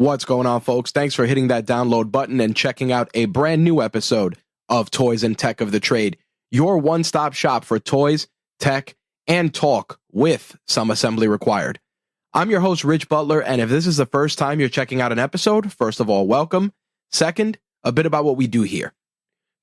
What's going on, folks? Thanks for hitting that download button and checking out a brand new episode of Toys and Tech of the Trade, your one-stop shop for toys, tech, and talk with some assembly required. I'm your host, Rich Butler, and if this is the first time you're checking out an episode, first of all, welcome. Second, a bit about what we do here.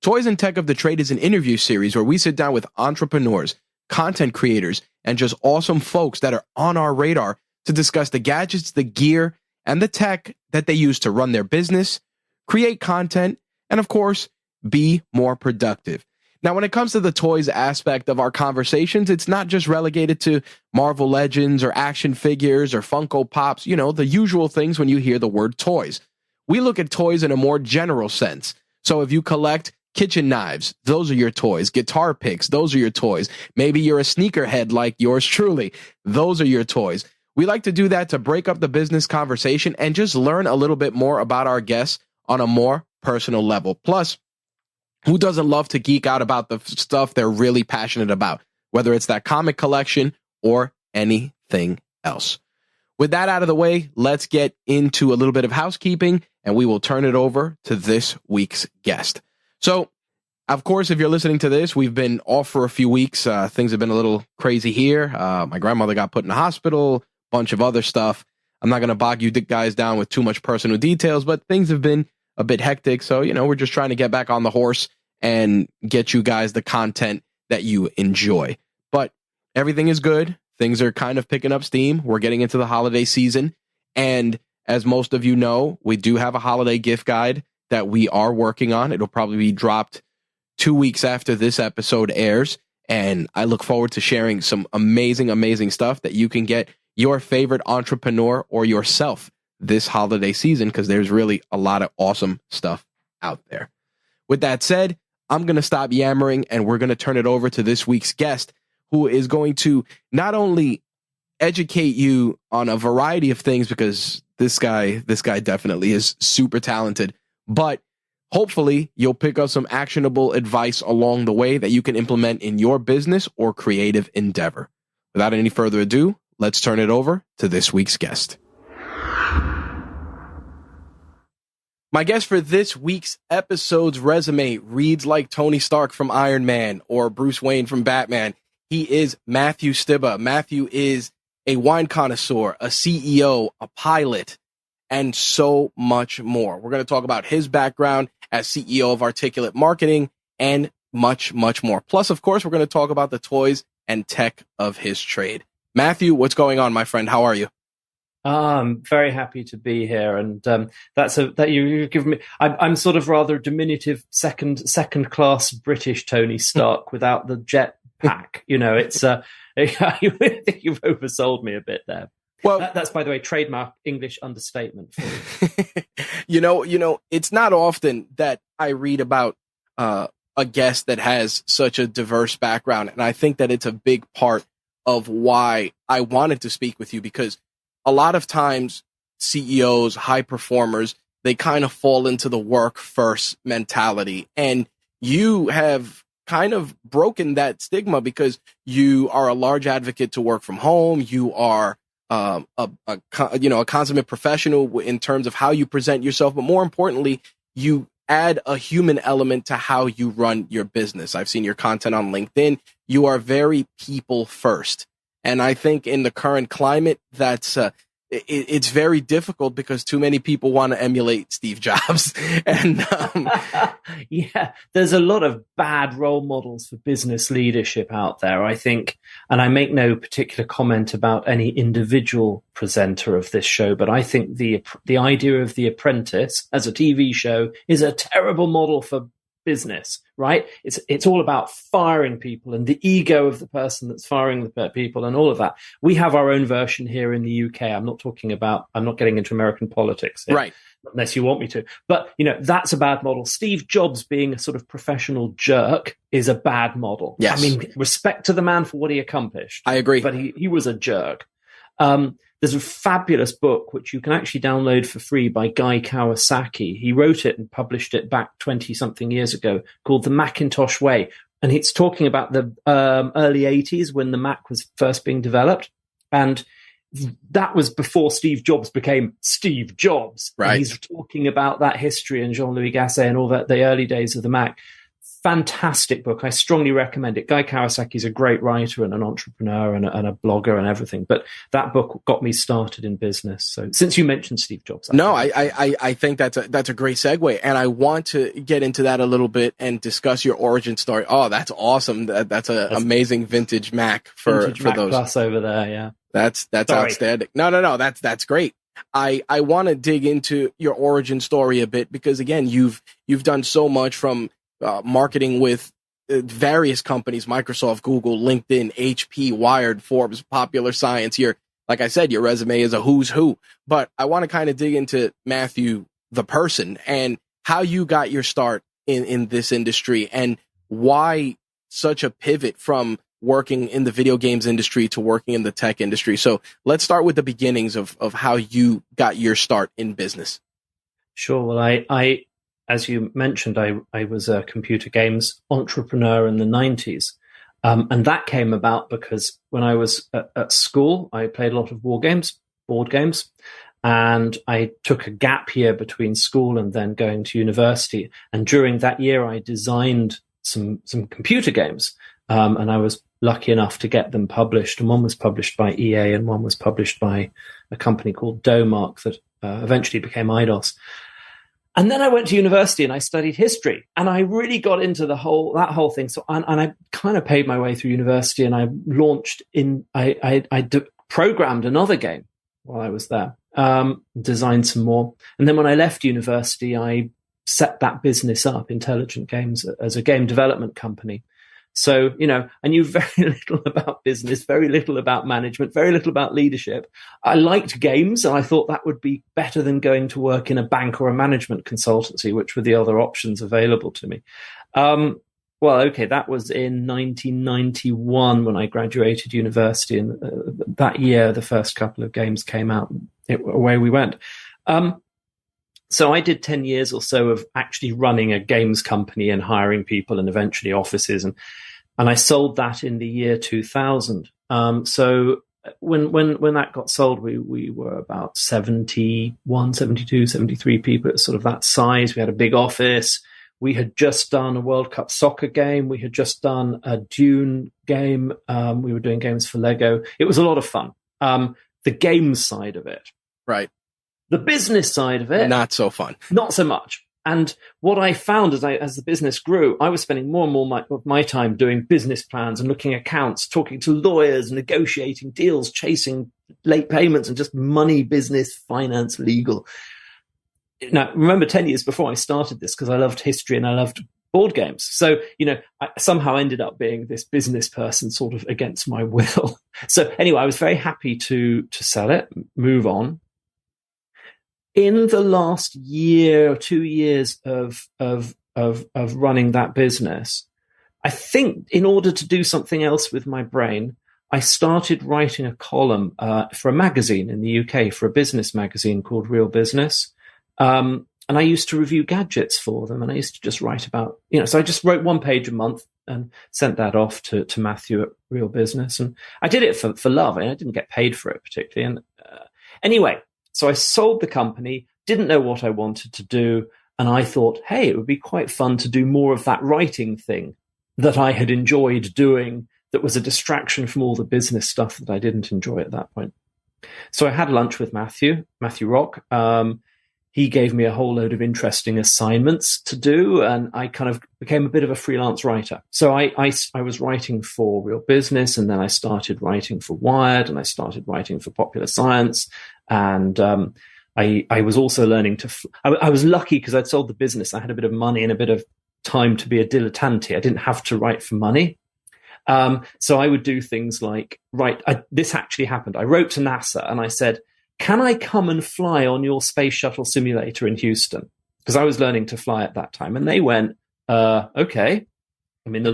Toys and Tech of the Trade is an interview series where we sit down with entrepreneurs, content creators, and just awesome folks that are on our radar to discuss the gadgets, the gear, and the tech that they use to run their business, create content, and of course, be more productive. Now, when it comes to the toys aspect of our conversations, it's not just relegated to Marvel Legends or action figures or Funko Pops, the usual things when you hear the word toys. We look at toys in a more general sense. So if you collect kitchen knives, those are your toys. Guitar picks, those are your toys. Maybe you're a sneakerhead like yours truly. Those are your toys. We like to do that to break up the business conversation and just learn a little bit more about our guests on a more personal level. Plus, who doesn't love to geek out about the stuff they're really passionate about, whether it's that comic collection or anything else? With that out of the way, let's get into a little bit of housekeeping, and we will turn it over to this week's guest. So, of course, if you're listening to this, we've been off for a few weeks. Things have been a little crazy here. My grandmother got put in the hospital, bunch of other stuff. I'm not going to bog you guys down with too much personal details, but things have been a bit hectic. So, we're just trying to get back on the horse and get you guys the content that you enjoy. But everything is good. Things are kind of picking up steam. We're getting into the holiday season. And as most of you know, we do have a holiday gift guide that we are working on. It'll probably be dropped 2 weeks after this episode airs. And I look forward to sharing some amazing stuff that you can get your favorite entrepreneur or yourself this holiday season, because there's really a lot of awesome stuff out there. With that said, I'm going to stop yammering and we're going to turn it over to this week's guest, who is going to not only educate you on a variety of things, because this guy definitely is super talented, but hopefully you'll pick up some actionable advice along the way that you can implement in your business or creative endeavor. Without any further ado, let's turn it over to this week's guest. My guest for this week's episode's resume reads like Tony Stark from Iron Man or Bruce Wayne from Batman. He is Matthew Stibbe. Matthew is a wine connoisseur, a CEO, a pilot, and so much more. We're going to talk about his background as CEO of Articulate Marketing and much more. Plus, of course, we're going to talk about the toys and tech of his trade. Matthew, what's going on, my friend? How are you? I'm very happy to be here, and that you've given me. I'm sort of rather a diminutive second class British Tony Stark without the jet pack. It's I think you've oversold me a bit there. Well, that's, by the way, trademark English understatement for you. It's not often that I read about a guest that has such a diverse background, and I think that it's a big part of why I wanted to speak with you, because a lot of times CEOs, high performers, they kind of fall into the work first mentality. And you have kind of broken that stigma because you are a large advocate to work from home. You are a consummate professional in terms of how you present yourself. But more importantly, you add a human element to how you run your business. I've seen your content on LinkedIn. You are very people first. And I think in the current climate, that's it's very difficult because too many people want to emulate Steve Jobs. And yeah, there's a lot of bad role models for business leadership out there, I think. And I make no particular comment about any individual presenter of this show, but I think the idea of The Apprentice as a TV show is a terrible model for business, right? It's all about firing people and the ego of the person that's firing the people and all of that. We have our own version here in the UK. I'm not getting into American politics here, right? Unless you want me to. But, that's a bad model. Steve Jobs being a sort of professional jerk is a bad model. Yes. I mean, respect to the man for what he accomplished. I agree. But he was a jerk. There's a fabulous book, which you can actually download for free, by Guy Kawasaki. He wrote it and published it back 20-something years ago, called The Macintosh Way. And it's talking about the early 80s when the Mac was first being developed. And that was before Steve Jobs became Steve Jobs. Right. And he's talking about that history and Jean-Louis Gasset and all that, the early days of the Mac. Fantastic book. I strongly recommend it. Guy Kawasaki is a great writer and an entrepreneur and a blogger and everything. But that book got me started in business. So since you mentioned Steve Jobs, I think that's a great segue, and I want to get into that a little bit and discuss your origin story. Oh, that's awesome. That's an amazing vintage Mac for Mac those. Plus over there. Yeah, that's outstanding. No, that's great. I want to dig into your origin story a bit because again, you've done so much from marketing with various companies, Microsoft, Google, LinkedIn, HP, Wired, Forbes, Popular Science. Like I said, your resume is a who's who, but I want to kind of dig into Matthew, the person, and how you got your start in this industry and why such a pivot from working in the video games industry to working in the tech industry. So let's start with the beginnings of how you got your start in business. Sure. Well, I as you mentioned, I was a computer games entrepreneur in the 90s. And that came about because when I was at school, I played a lot of board games, and I took a gap year between school and then going to university. And during that year, I designed some computer games, and I was lucky enough to get them published. And one was published by EA and one was published by a company called Domark that eventually became Eidos. And then I went to university and I studied history, and I really got into that whole thing. So, and I kind of paid my way through university, and I launched programmed another game while I was there, designed some more. And then when I left university, I set that business up, Intelligent Games, as a game development company. So, I knew very little about business, very little about management, very little about leadership. I liked games, and I thought that would be better than going to work in a bank or a management consultancy, which were the other options available to me. That was in 1991 when I graduated university, and that year, the first couple of games came out. Away we went. So I did 10 years or so of actually running a games company and hiring people and eventually offices. And I sold that in the year 2000. So when that got sold, we were about 71, 72, 73 people at sort of that size. We had a big office. We had just done a World Cup soccer game. We had just done a Dune game. We were doing games for Lego. It was a lot of fun. The games side of it. Right. The business side of it, not so fun. Not so much. And what I found as the business grew, I was spending more and more of my time doing business plans and looking at accounts, talking to lawyers, negotiating deals, chasing late payments, and just money, business, finance, legal. Now, remember 10 years before I started this, because I loved history and I loved board games. So, I somehow ended up being this business person sort of against my will. So anyway, I was very happy to sell it, move on. In the last year or 2 years of running that business, I think in order to do something else with my brain, I started writing a column for a magazine in the UK, for a business magazine called Real Business. And I used to review gadgets for them, and I used to just write about, so I just wrote one page a month and sent that off to Matthew at Real Business. And I did it for love. I didn't get paid for it particularly. And anyway, so I sold the company, didn't know what I wanted to do, and I thought, hey, it would be quite fun to do more of that writing thing that I had enjoyed doing, that was a distraction from all the business stuff that I didn't enjoy at that point. So I had lunch with Matthew Rock. He gave me a whole load of interesting assignments to do, and I kind of became a bit of a freelance writer. So I was writing for Real Business, and then I started writing for Wired, and I started writing for Popular Science. And I was also learning I was lucky because I'd sold the business. I had a bit of money and a bit of time to be a dilettante. I didn't have to write for money. So I would do things like, this actually happened. I wrote to NASA and I said, can I come and fly on your space shuttle simulator in Houston? Because I was learning to fly at that time. And they went, okay. I mean,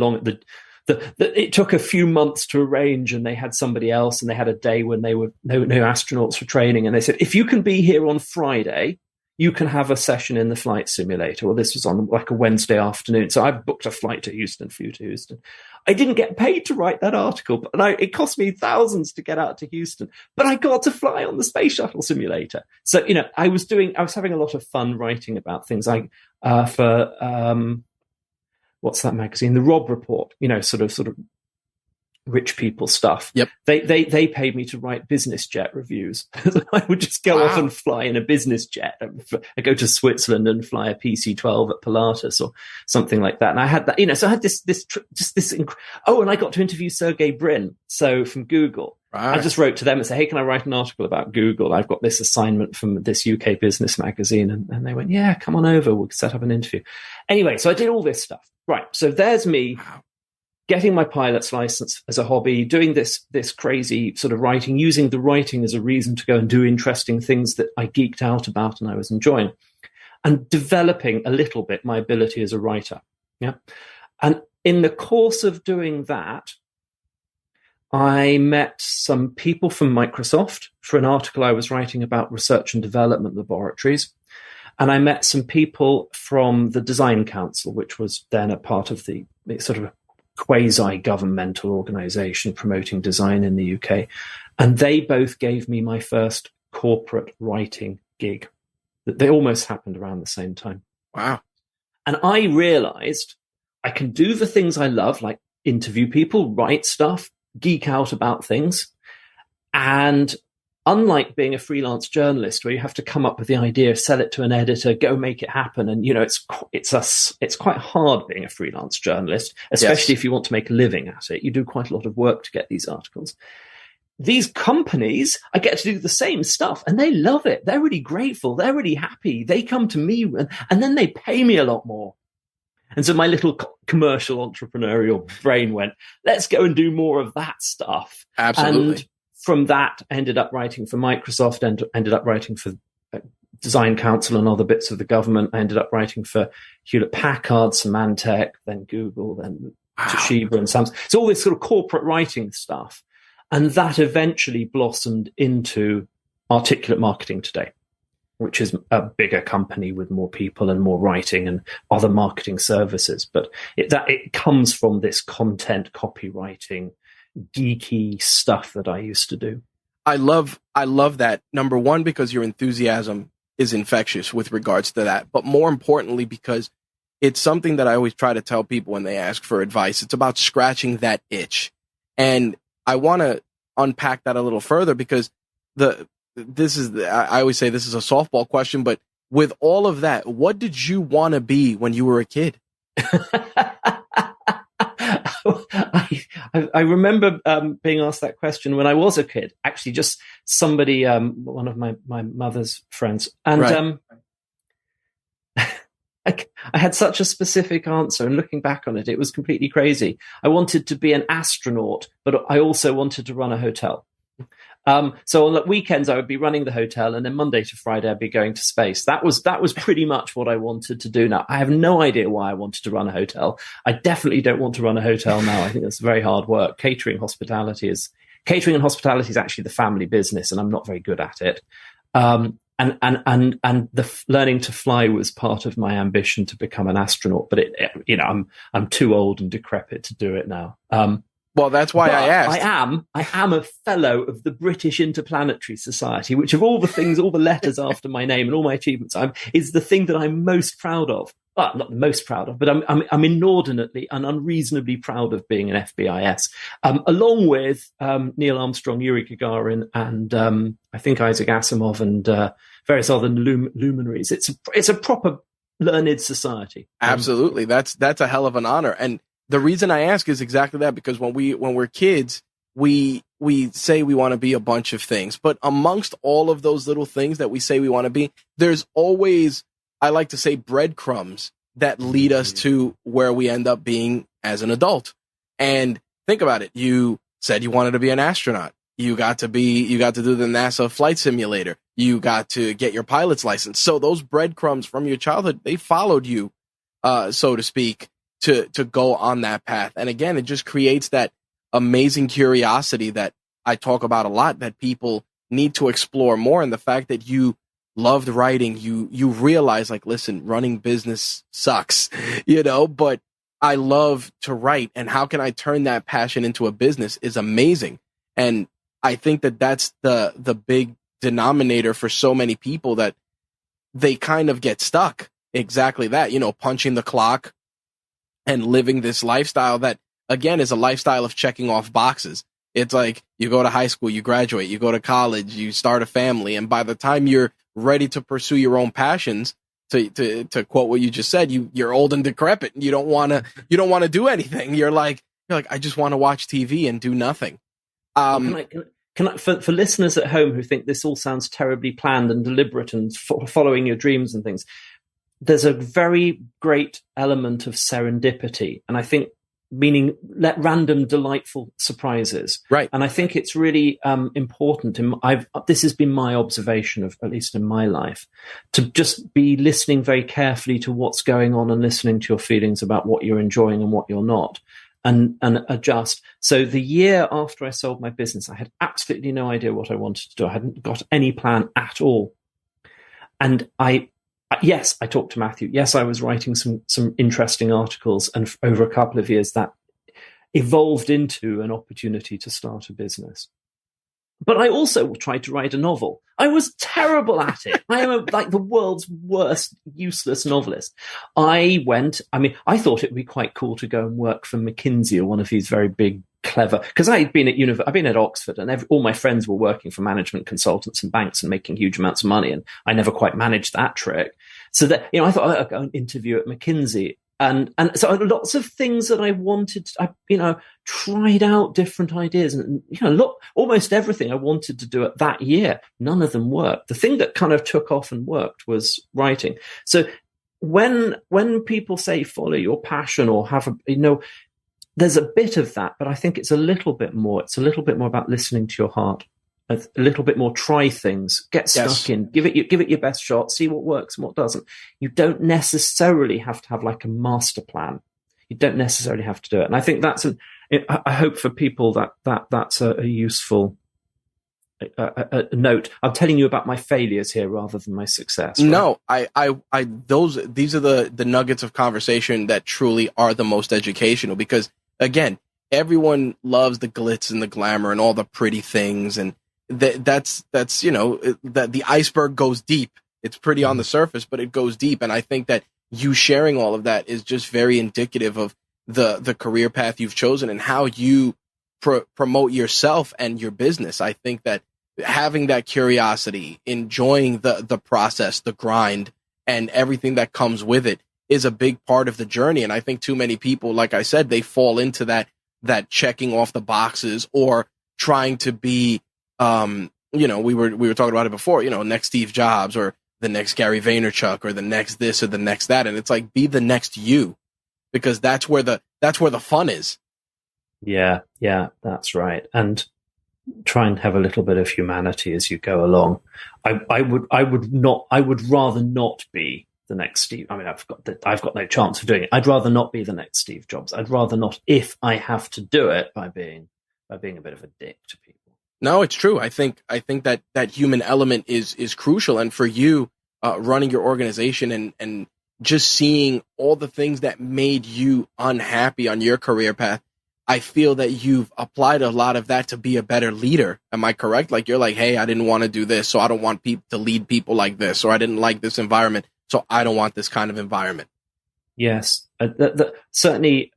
it took a few months to arrange, and they had somebody else, and they had a day when no astronauts were training. And they said, if you can be here on Friday, you can have a session in the flight simulator. Well, this was on like a Wednesday afternoon. So I booked a flight to Houston, flew to Houston. I didn't get paid to write that article, but it cost me thousands to get out to Houston, but I got to fly on the space shuttle simulator. So, I was having a lot of fun writing about things like, for, what's that magazine? The Rob Report, sort of rich people stuff. Yep. They paid me to write business jet reviews. I would just go off and fly in a business jet. I go to Switzerland and fly a PC-12 at Pilatus or something like that. And I had that, so I had and I got to interview Sergey Brin. So from Google, I just wrote to them and said, hey, can I write an article about Google? I've got this assignment from this UK business magazine. And they went, yeah, come on over. We'll set up an interview. Anyway, so I did all this stuff. Right. So there's me. Wow. Getting my pilot's license as a hobby, doing this crazy sort of writing, using the writing as a reason to go and do interesting things that I geeked out about and I was enjoying, and developing a little bit my ability as a writer. Yeah. And in the course of doing that, I met some people from Microsoft for an article I was writing about research and development laboratories. And I met some people from the Design Council, which was then a part of the sort of quasi-governmental organization promoting design in the UK. And they both gave me my first corporate writing gig. They almost happened around the same time. Wow. And I realized I can do the things I love, like interview people, write stuff, geek out about things. And unlike being a freelance journalist where you have to come up with the idea, sell it to an editor, go make it happen. And, it's quite hard being a freelance journalist, especially if you want to make a living at it. You do quite a lot of work to get these articles. These companies, I get to do the same stuff and they love it. They're really grateful. They're really happy. They come to me and then they pay me a lot more. And so my little commercial entrepreneurial brain went, let's go and do more of that stuff. Absolutely. And from that, I ended up writing for Microsoft and ended up writing for Design Council and other bits of the government. I ended up writing for Hewlett-Packard, Symantec, then Google, then Toshiba and Samsung. So all this sort of corporate writing stuff. And that eventually blossomed into Articulate Marketing Today, which is a bigger company with more people and more writing and other marketing services. But it comes from this content copywriting, geeky stuff that I used to do. I love that. Number one, because your enthusiasm is infectious with regards to that. But more importantly, because it's something that I always try to tell people when they ask for advice. It's about scratching that itch. And I want to unpack that a little further because I always say this is a softball question, but with all of that, what did you want to be when you were a kid? I remember being asked that question when I was a kid. Actually, just somebody, one of my mother's friends, and right. I had such a specific answer. And looking back on it, it was completely crazy. I wanted to be an astronaut, but I also wanted to run a hotel. So on the weekends, I would be running the hotel, and then Monday to Friday, I'd be going to space. That was pretty much what I wanted to do. Now, I have no idea why I wanted to run a hotel. I definitely don't want to run a hotel now. I think that's very hard work. Catering and hospitality is actually the family business, and I'm not very good at it. And the learning to fly was part of my ambition to become an astronaut. But I'm too old and decrepit to do it now. Well, that's why I asked. I am a fellow of the British Interplanetary Society, which of all the things, all the letters after my name and all my achievements, is the thing that I'm most proud of. Well, not the most proud of, but I'm inordinately and unreasonably proud of being an FBIS, along with Neil Armstrong, Yuri Gagarin, and I think Isaac Asimov and various other luminaries. It's a proper learned society. Absolutely, that's a hell of an honor. And the reason I ask is exactly that, because when we're kids, we say we want to be a bunch of things, but amongst all of those little things that we say we want to be, there's always, I like to say, breadcrumbs that lead us to where we end up being as an adult. And think about it. You said you wanted to be an astronaut. You got to do the NASA flight simulator. You got to get your pilot's license. So those breadcrumbs from your childhood, they followed you, so to speak, to go on that path. And again, it just creates that amazing curiosity that I talk about a lot, that people need to explore more. And the fact that you loved writing, you realize like, listen, running business sucks, but I love to write, and how can I turn that passion into a business is amazing. And I think that that's the big denominator for so many people, that they kind of get stuck. Exactly that, punching the clock and living this lifestyle that, again, is a lifestyle of checking off boxes. It's like you go to high school, you graduate, you go to college, you start a family, and by the time you're ready to pursue your own passions, to quote what you just said, you're old and decrepit, and you don't want to do anything. You're like, I just want to watch TV and do nothing. Can I, for listeners at home who think this all sounds terribly planned and deliberate and following your dreams and things, there's a very great element of serendipity, and I think meaning random delightful surprises. Right. And I think it's really important. This has been my observation of, at least in my life, to just be listening very carefully to what's going on and listening to your feelings about what you're enjoying and what you're not, and adjust. So the year after I sold my business, I had absolutely no idea what I wanted to do. I hadn't got any plan at all. And yes, I talked to Matthew. Yes, I was writing some interesting articles, and over a couple of years that evolved into an opportunity to start a business. But I also tried to write a novel. I was terrible at it. I am like the world's worst, useless novelist. I thought it would be quite cool to go and work for McKinsey or one of these very big, clever, because I've been at Oxford, and all my friends were working for management consultants and banks and making huge amounts of money, and I never quite managed that trick. So that, I thought I'd go and interview at McKinsey. And so lots of things that I wanted, tried out different ideas, and, almost everything I wanted to do at that year, none of them worked. The thing that kind of took off and worked was writing. So when people say follow your passion or have there's a bit of that, but I think it's a little bit more about listening to your heart. A little bit more, try things, get stuck in, give it your best shot, see what works and what doesn't. You don't necessarily have to have like a master plan. You don't necessarily have to do it. And I think I hope for people that's a useful note. I'm telling you about my failures here rather than my success. Right? No, these are the nuggets of conversation that truly are the most educational, because again, everyone loves the glitz and the glamour and all the pretty things, and that's that the iceberg goes deep. It's pretty on the surface, but it goes deep. And I think that you sharing all of that is just very indicative of the career path you've chosen and how you promote yourself and your business. I think that having that curiosity, enjoying the process, the grind, and everything that comes with it is a big part of the journey. And I think too many people, like I said, they fall into that checking off the boxes or trying to be, we were talking about it before, next Steve Jobs or the next Gary Vaynerchuk or the next this or the next that. And it's like, be the next you, because that's where the fun is. Yeah, that's right. And try and have a little bit of humanity as you go along. I would rather not be the next Steve. I mean, I've got no chance of doing it. I'd rather not be the next Steve Jobs. I'd rather not, if I have to do it, by being a bit of a dick to people. No, it's true. I think that human element is crucial. And for you, running your organization and just seeing all the things that made you unhappy on your career path, I feel that you've applied a lot of that to be a better leader. Am I correct? Like, you're like, hey, I didn't want to do this, so I don't want people to lead people like this, or I didn't like this environment, so I don't want this kind of environment. Yes, certainly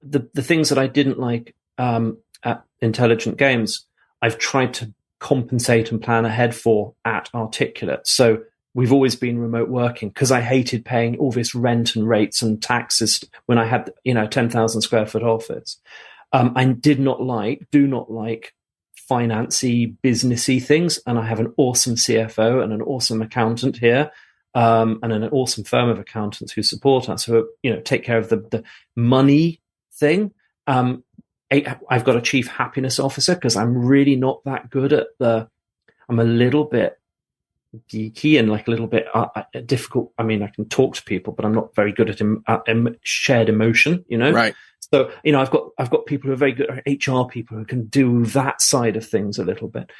the things that I didn't like at Intelligent Games, I've tried to compensate and plan ahead for at Articulate. So we've always been remote working because I hated paying all this rent and rates and taxes when I had, 10,000 square foot office. I do not like financy, businessy things. And I have an awesome CFO and an awesome accountant here, and an awesome firm of accountants who support us, who, take care of the money thing. I've got a chief happiness officer because I'm really not that good at I'm a little bit geeky and like a little bit difficult. I mean, I can talk to people, but I'm not very good at shared emotion, Right. So, I've got people who are very good at HR people who can do that side of things a little bit.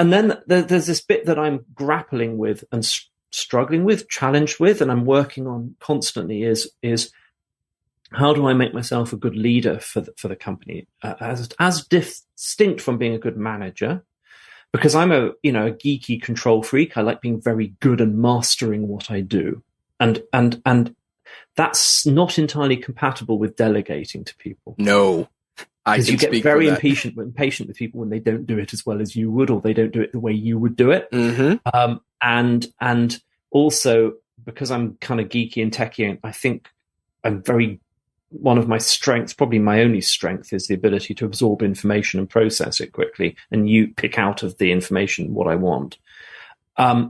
and then there's this bit that I'm grappling with and struggling with, challenged with, and I'm working on constantly is how do I make myself a good leader for the company, as distinct from being a good manager? Because I'm a geeky control freak. I like being very good and mastering what I do, and that's not entirely compatible with delegating to people. No, because you get very impatient with people when they don't do it as well as you would, or they don't do it the way you would do it. Mm-hmm. And also because I'm kind of geeky and techie, and I think one of my strengths, probably my only strength, is the ability to absorb information and process it quickly, and you pick out of the information what I want. I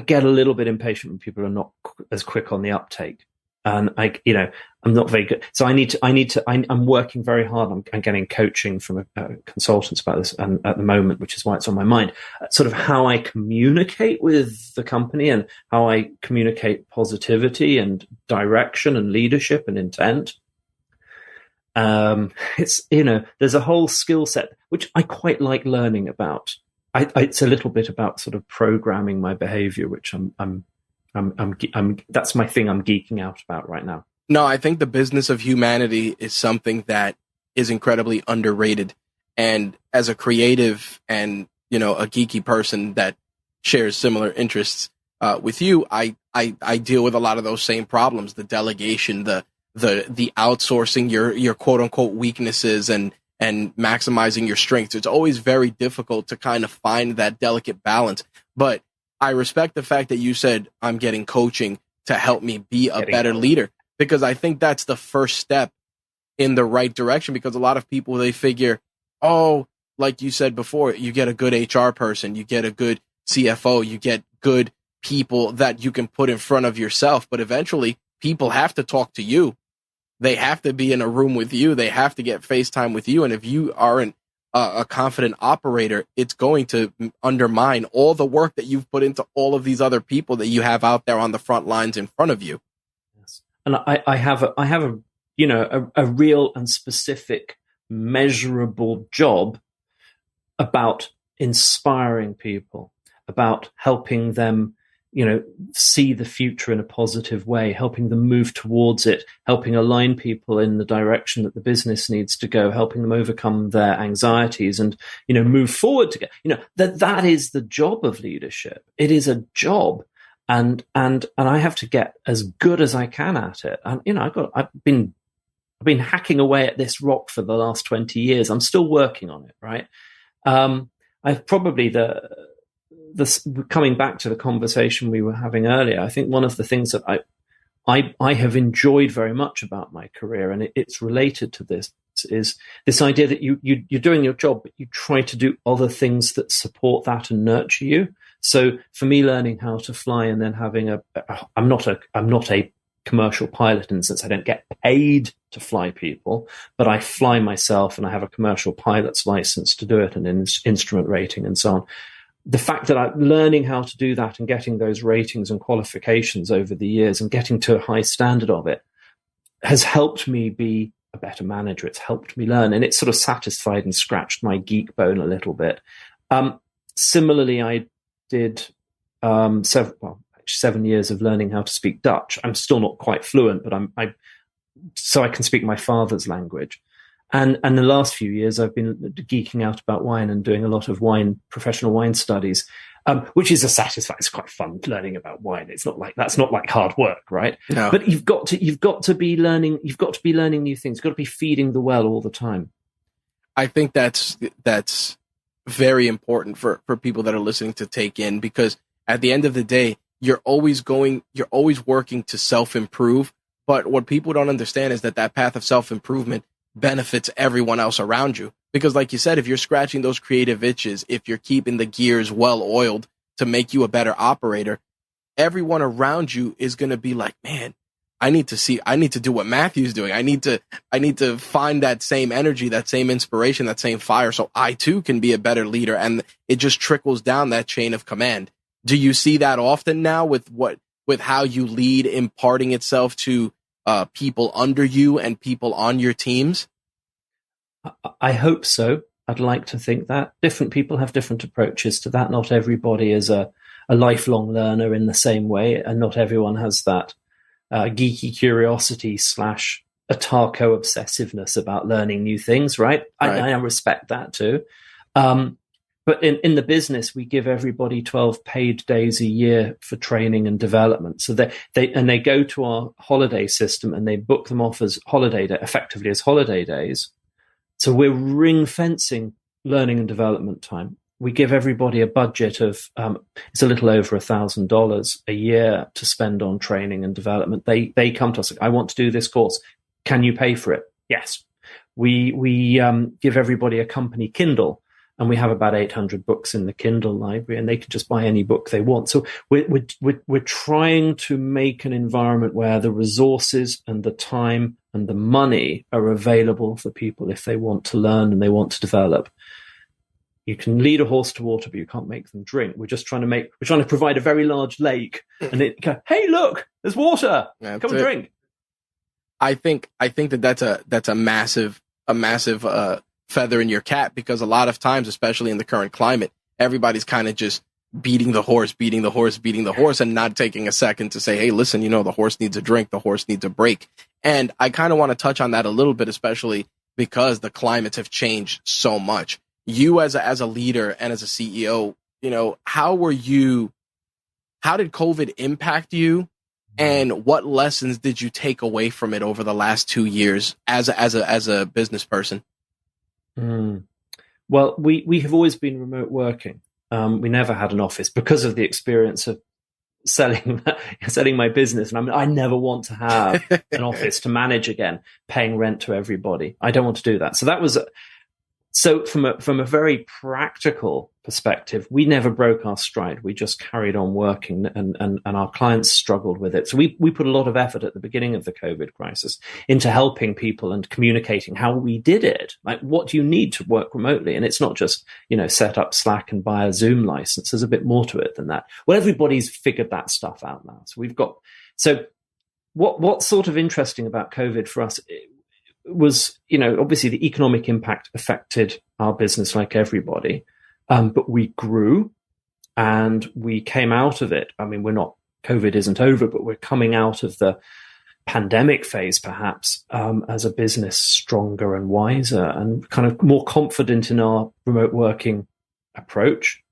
get a little bit impatient when people are not as quick on the uptake, and I'm not very good. So I'm working very hard. I'm getting coaching from consultants about this, and at the moment, which is why it's on my mind, sort of how I communicate with the company and how I communicate positivity and direction and leadership and intent. It's, there's a whole skill set which I quite like learning about. It's a little bit about sort of programming my behavior, which I'm that's my thing I'm geeking out about right now. No, I think the business of humanity is something that is incredibly underrated. And as a creative and, a geeky person that shares similar interests with you, I deal with a lot of those same problems, the delegation, the outsourcing your quote unquote weaknesses and maximizing your strengths. It's always very difficult to kind of find that delicate balance. But I respect the fact that you said I'm getting coaching to help me be a better leader, because I think that's the first step in the right direction. Because a lot of people, they figure, like you said before, you get a good HR person, you get a good CFO, you get good people that you can put in front of yourself. But eventually people have to talk to you. They have to be in a room with you. They have to get FaceTime with you. And if you aren't a confident operator, it's going to undermine all the work that you've put into all of these other people that you have out there on the front lines in front of you. Yes. And I have a real and specific measurable job about inspiring people, about helping them, see the future in a positive way, helping them move towards it, helping align people in the direction that the business needs to go, helping them overcome their anxieties and, move forward together. That is the job of leadership. It is a job. And I have to get as good as I can at it. And, I've been hacking away at this rock for the last 20 years. I'm still working on it. Right. I've probably coming back to the conversation we were having earlier, I think one of the things that I have enjoyed very much about my career, and it's related to this, is this idea that you're doing your job, but you try to do other things that support that and nurture you. So for me, learning how to fly and then having I'm not a commercial pilot in the sense I don't get paid to fly people, but I fly myself and I have a commercial pilot's license to do it and an instrument rating and so on. The fact that I'm learning how to do that and getting those ratings and qualifications over the years and getting to a high standard of it has helped me be a better manager. It's helped me learn, and it's sort of satisfied and scratched my geek bone a little bit. Similarly, I did 7 years of learning how to speak Dutch. I'm still not quite fluent, but so I can speak my father's language. And the last few years, I've been geeking out about wine and doing a lot of professional wine studies, which is it's quite fun learning about wine. That's not like hard work, right? No. But you've got to be learning new things. You've got to be feeding the well all the time. I think that's very important for people that are listening to take in, because at the end of the day, you're always working to self-improve. But what people don't understand is that path of self-improvement benefits everyone else around you. Because like you said, if you're scratching those creative itches, if you're keeping the gears well oiled to make you a better operator, everyone around you is going to be like, man, I need to do what Matthew's doing. I need to find that same energy, that same inspiration, that same fire, so I too can be a better leader. And it just trickles down that chain of command. Do you see that often now with how you lead imparting itself to people under you and people on your teams? I hope so. I'd like to think that. Different people have different approaches to that. Not everybody is a lifelong learner in the same way, and not everyone has that geeky curiosity / Atako obsessiveness about learning new things, right? I respect that too. But in the business, we give everybody 12 paid days a year for training and development. So they go to our holiday system and they book them off as effectively as holiday days. So we're ring fencing learning and development time. We give everybody a budget of it's a little over $1,000 a year to spend on training and development. They come to us like, I want to do this course. Can you pay for it? Yes. We give everybody a company Kindle, and we have about 800 books in the Kindle library, and they can just buy any book they want. So we're trying to make an environment where the resources and the time and the money are available for people if they want to learn and they want to develop. You can lead a horse to water, but you can't make them drink. We're trying to provide a very large lake, and it go, hey, look, there's water. Come and drink. I think that's a massive feather in your cap, because a lot of times, especially in the current climate, everybody's kind of just beating the horse, and not taking a second to say, hey, listen, the horse needs a drink, the horse needs a break. And I kind of want to touch on that a little bit, especially because the climates have changed so much. You as a leader and as a CEO, how did COVID impact you? And what lessons did you take away from it over the last 2 years as a business person? Well, we have always been remote working. We never had an office because of the experience of selling my business. And I never want to have an office to manage again, paying rent to everybody. I don't want to do that. So that was so from a very practical perspective, we never broke our stride. We just carried on working, and our clients struggled with it. So we put a lot of effort at the beginning of the COVID crisis into helping people and communicating how we did it. Like, what do you need to work remotely? And it's not just, set up Slack and buy a Zoom license. There's a bit more to it than that. Well, everybody's figured that stuff out now. So what's sort of interesting about COVID for us was, obviously the economic impact affected our business like everybody. But we grew and we came out of it. I mean, COVID isn't over, but we're coming out of the pandemic phase, perhaps, as a business stronger and wiser and kind of more confident in our remote working approach.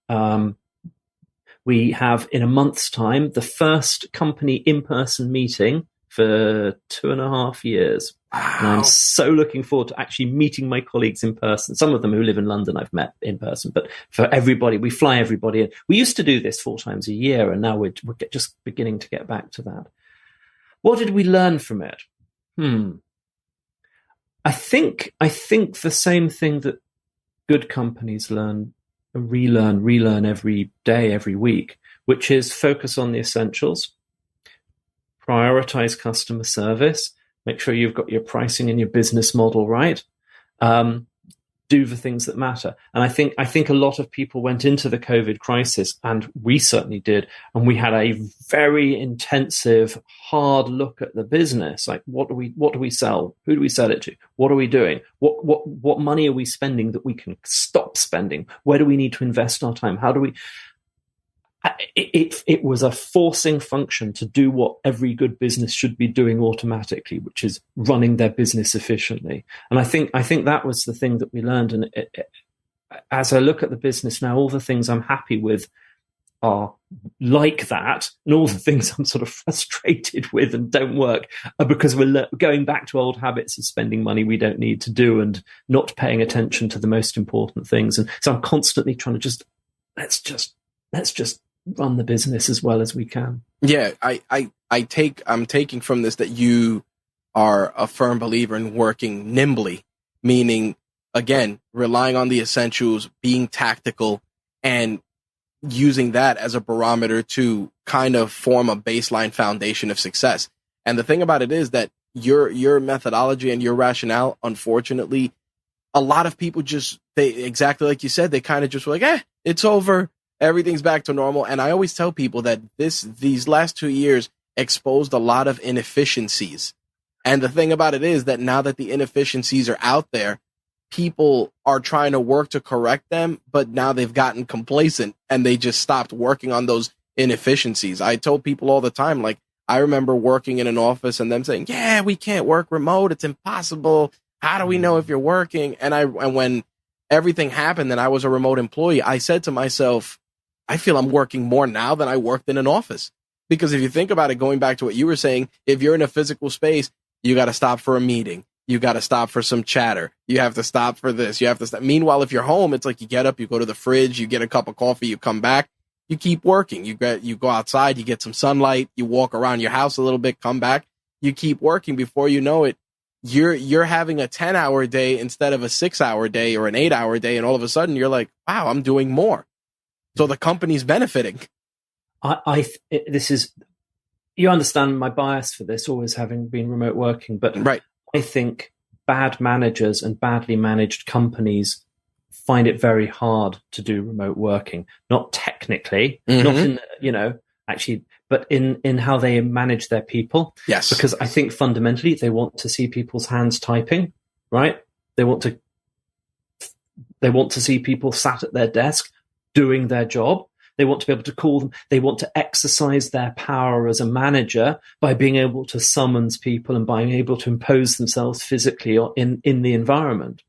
We have, in a month's time, the first company in-person meeting for 2.5 years. Wow. And I'm so looking forward to actually meeting my colleagues in person. Some of them who live in London I've met in person, but for everybody, we fly everybody in. We used to do this 4 times a year, and now we're just beginning to get back to that. What did we learn from it? I think the same thing that good companies learn, relearn every day, every week, which is focus on the essentials, prioritize customer service, make sure you've got your pricing and your business model right. Do the things that matter. And I think a lot of people went into the COVID crisis, and we certainly did, and we had a very intensive, hard look at the business. Like, what do we sell? Who do we sell it to? What are we doing? What money are we spending that we can stop spending? Where do we need to invest our time? How do we? It was a forcing function to do what every good business should be doing automatically, which is running their business efficiently. And I think that was the thing that we learned. And as I look at the business now, all the things I'm happy with are like that, and all the things I'm sort of frustrated with and don't work are because we're going back to old habits of spending money we don't need to do and not paying attention to the most important things. And so I'm constantly trying to let's just run the business as well as we can. Yeah, I'm taking from this that you are a firm believer in working nimbly, meaning, again, relying on the essentials, being tactical, and using that as a barometer to kind of form a baseline foundation of success. And the thing about it is that your methodology and your rationale, unfortunately, a lot of people they exactly like you said, they kind of just were like, it's over. Everything's back to normal. And I always tell people that these last 2 years exposed a lot of inefficiencies. And the thing about it is that now that the inefficiencies are out there, people are trying to work to correct them, but now they've gotten complacent and they just stopped working on those inefficiencies. I told people all the time, like, I remember working in an office and them saying, yeah, we can't work remote. It's impossible. How do we know if you're working? And when everything happened and I was a remote employee, I said to myself, I feel I'm working more now than I worked in an office. Because if you think about it, going back to what you were saying, if you're in a physical space, you got to stop for a meeting. You got to stop for some chatter. You have to stop for this. You have to stop. Meanwhile, if you're home, it's like you get up, you go to the fridge, you get a cup of coffee, you come back, you keep working. You go outside, you get some sunlight, you walk around your house a little bit, come back, you keep working. Before you know it, you're having a 10-hour day instead of a 6-hour day or an 8-hour day, and all of a sudden you're like, wow, I'm doing more. So the company's benefiting. This is, you understand my bias for this, always having been remote working, but right. I think bad managers and badly managed companies find it very hard to do remote working. Not technically, not in, actually, but in how they manage their people. Yes. Because I think fundamentally they want to see people's hands typing, right? They want to see people sat at their desk doing their job. They want to be able to call them. They want to exercise their power as a manager by being able to summons people and being able to impose themselves physically in the environment.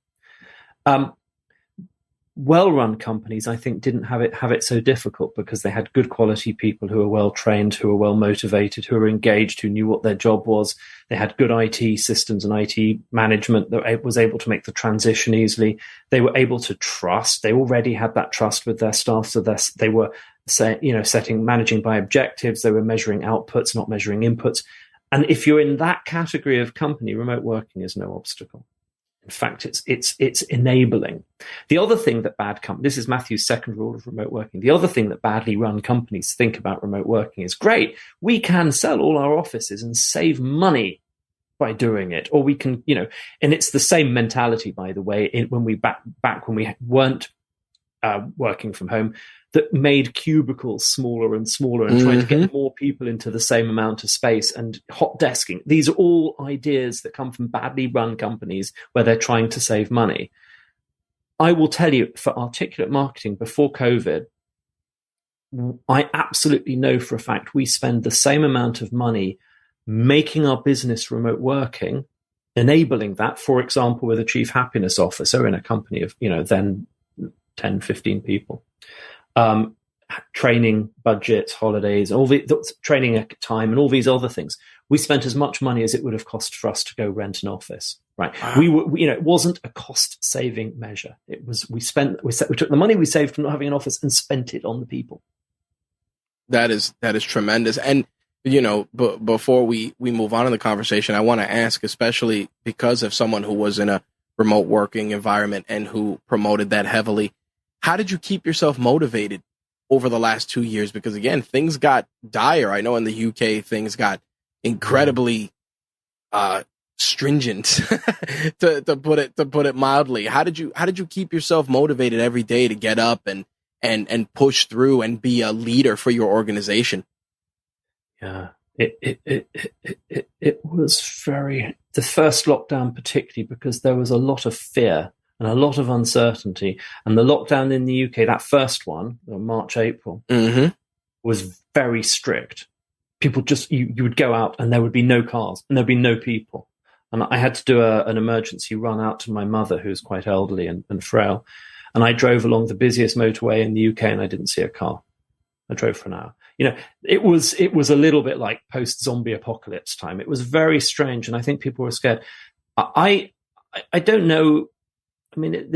Well-run companies, I think, didn't have it so difficult because they had good quality people who were well-trained, who were well-motivated, who were engaged, who knew what their job was. They had good IT systems and IT management that was able to make the transition easily. They were able to trust. They already had that trust with their staff, so they were managing by objectives. They were measuring outputs, not measuring inputs. And if you're in that category of company, remote working is no obstacle. In fact, it's enabling. The other thing that this is Matthew's second rule of remote working. The other thing that badly run companies think about remote working is, great, we can sell all our offices and save money by doing it. Or we can, and it's the same mentality, by the way, when we back when we weren't working from home, that made cubicles smaller and smaller and trying to get more people into the same amount of space and hot desking. These are all ideas that come from badly run companies where they're trying to save money. I will tell you, for articulate marketing before COVID, I absolutely know for a fact we spend the same amount of money making our business remote working, enabling that, for example, with a chief happiness officer in a company of, then 10, 15 people. Training budgets, holidays, all the training time and all these other things. We spent as much money as it would have cost for us to go rent an office, right? Wow. It wasn't a cost saving measure. It was, we took the money we saved from not having an office and spent it on the people. That is tremendous. And, before we move on in the conversation, I want to ask, especially because of someone who was in a remote working environment and who promoted that heavily, how did you keep yourself motivated over the last 2 years? Because again, things got dire. I know in the UK, things got incredibly stringent, to put it mildly. How did you keep yourself motivated every day to get up and push through and be a leader for your organization? Yeah, it was the first lockdown particularly, because there was a lot of fear and a lot of uncertainty. And the lockdown in the UK, that first one, March, April, was very strict. People you would go out and there would be no cars and there'd be no people. And I had to do an emergency run out to my mother, who's quite elderly and frail. And I drove along the busiest motorway in the UK and I didn't see a car. I drove for an hour. It was a little bit like post-zombie apocalypse time. It was very strange. And I think people were scared. I don't know. I mean,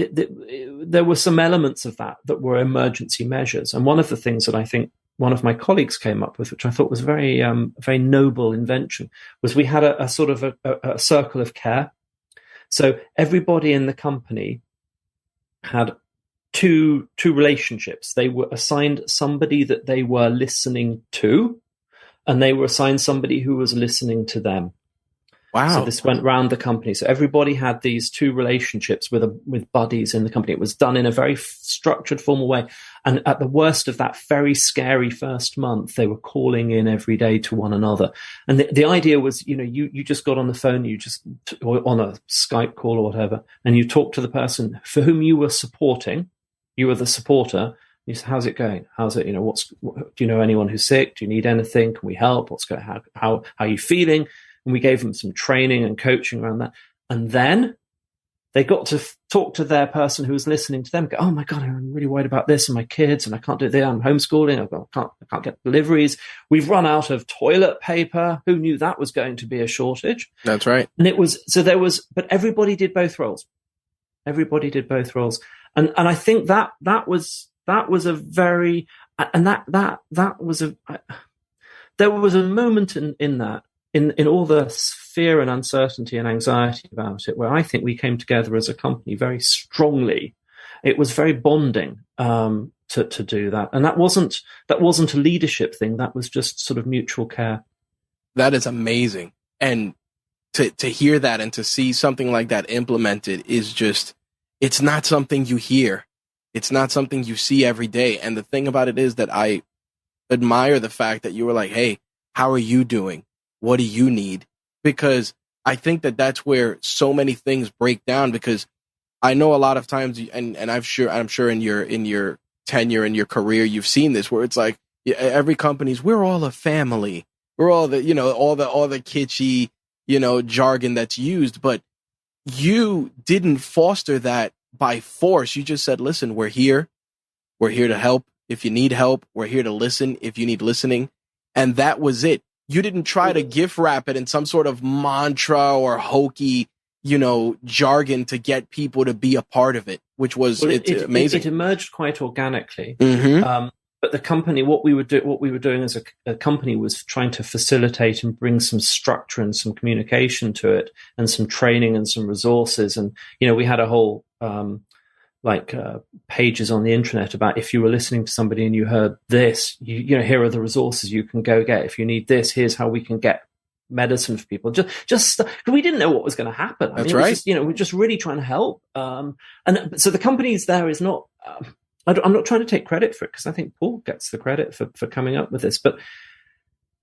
there were some elements of that were emergency measures. And one of the things that I think one of my colleagues came up with, which I thought was a very, very noble invention, was we had a sort of a circle of care. So everybody in the company had two relationships. They were assigned somebody that they were listening to, and they were assigned somebody who was listening to them. Wow. So this went round the company. So everybody had these two relationships with buddies in the company. It was done in a very structured, formal way. And at the worst of that very scary first month, they were calling in every day to one another. And the idea was, you just got on the phone, or on a Skype call or whatever, and you talked to the person for whom you were supporting. You were the supporter. You said, how's it going? How's it, do you know anyone who's sick? Do you need anything? Can we help? What's going to how are you feeling? And we gave them some training and coaching around that. And then they got to talk to their person who was listening to them. Go, oh my God, I'm really worried about this and my kids, and I can't do this. I'm homeschooling. I can't get deliveries. We've run out of toilet paper. Who knew that was going to be a shortage? That's right. And but everybody did both roles. Everybody did both roles. And I think that was a very, and there was a moment in that, in all the fear and uncertainty and anxiety about it, where I think we came together as a company very strongly. It was very bonding to do that, and that wasn't a leadership thing. That was just sort of mutual care. That is amazing, and to hear that and to see something like that implemented is just, it's not something you hear, it's not something you see every day. And the thing about it is that I admire the fact that you were like, hey, how are you doing? What do you need? Because I think that that's where so many things break down, because I know a lot of times, and I'm sure in your tenure, in your career, you've seen this, where it's like every company's, we're all a family. We're all the, all the kitschy, jargon that's used, but you didn't foster that by force. You just said, listen, we're here to help. If you need help, we're here to listen. If you need listening. And that was it. You didn't try to gift wrap it in some sort of mantra or hokey, jargon to get people to be a part of it, which was amazing. It emerged quite organically. Mm-hmm. But the company, what we were doing as a company was trying to facilitate and bring some structure and some communication to it, and some training and some resources. And, we had a whole, pages on the internet about, if you were listening to somebody and you heard this, here are the resources you can go get. If you need this, here's how we can get medicine for people. Just we didn't know what was going to happen. That's right. We're just really trying to help. And so the company's there is not. I'm not trying to take credit for it, because I think Paul gets the credit for coming up with this. But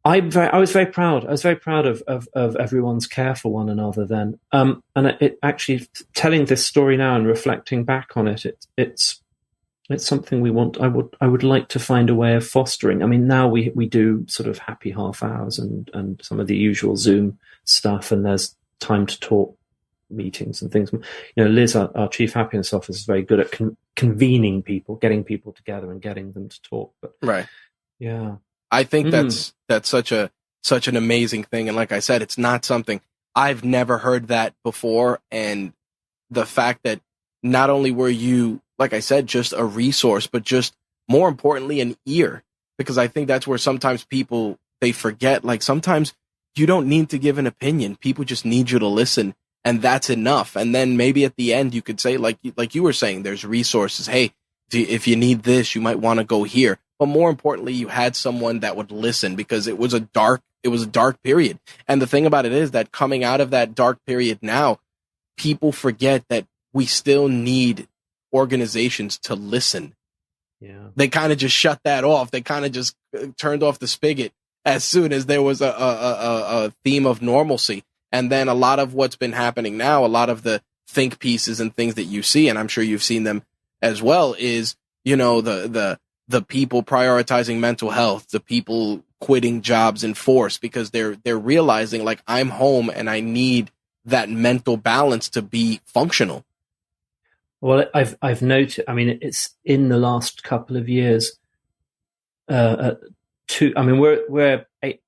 I was very proud. I was very proud of everyone's care for one another then. And it actually, telling this story now and reflecting back on it, it's something we want. I would like to find a way of fostering. I mean, now we do sort of happy half hours and some of the usual Zoom stuff, and there's time to talk meetings and things. Liz, our chief happiness officer, is very good at convening people, getting people together and getting them to talk. But right, yeah. I think that's such an amazing thing. And like I said, it's not something I've never heard that before. And the fact that not only were you, like I said, just a resource, but just more importantly, an ear, because I think that's where sometimes people, they forget, like sometimes you don't need to give an opinion. People just need you to listen, and that's enough. And then maybe at the end you could say, like you were saying, there's resources. Hey, if you need this, you might want to go here. But more importantly, you had someone that would listen, because it was a dark period. And the thing about it is that coming out of that dark period now, people forget that we still need organizations to listen. Yeah. They kind of just shut that off. They kind of just turned off the spigot as soon as there was a theme of normalcy. And then a lot of what's been happening now, a lot of the think pieces and things that you see, and I'm sure you've seen them as well, is, the people prioritizing mental health, the people quitting jobs in force because they're realizing, like, I'm home and I need that mental balance to be functional. Well, I've noted, I mean, it's in the last couple of years, we're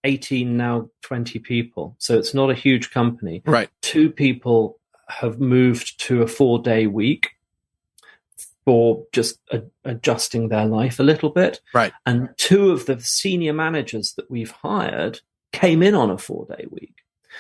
18 now, 20 people. So it's not a huge company. Right. 2 people have moved to a 4-day week for just adjusting their life a little bit. Right. And 2 of the senior managers that we've hired came in on a 4-day week.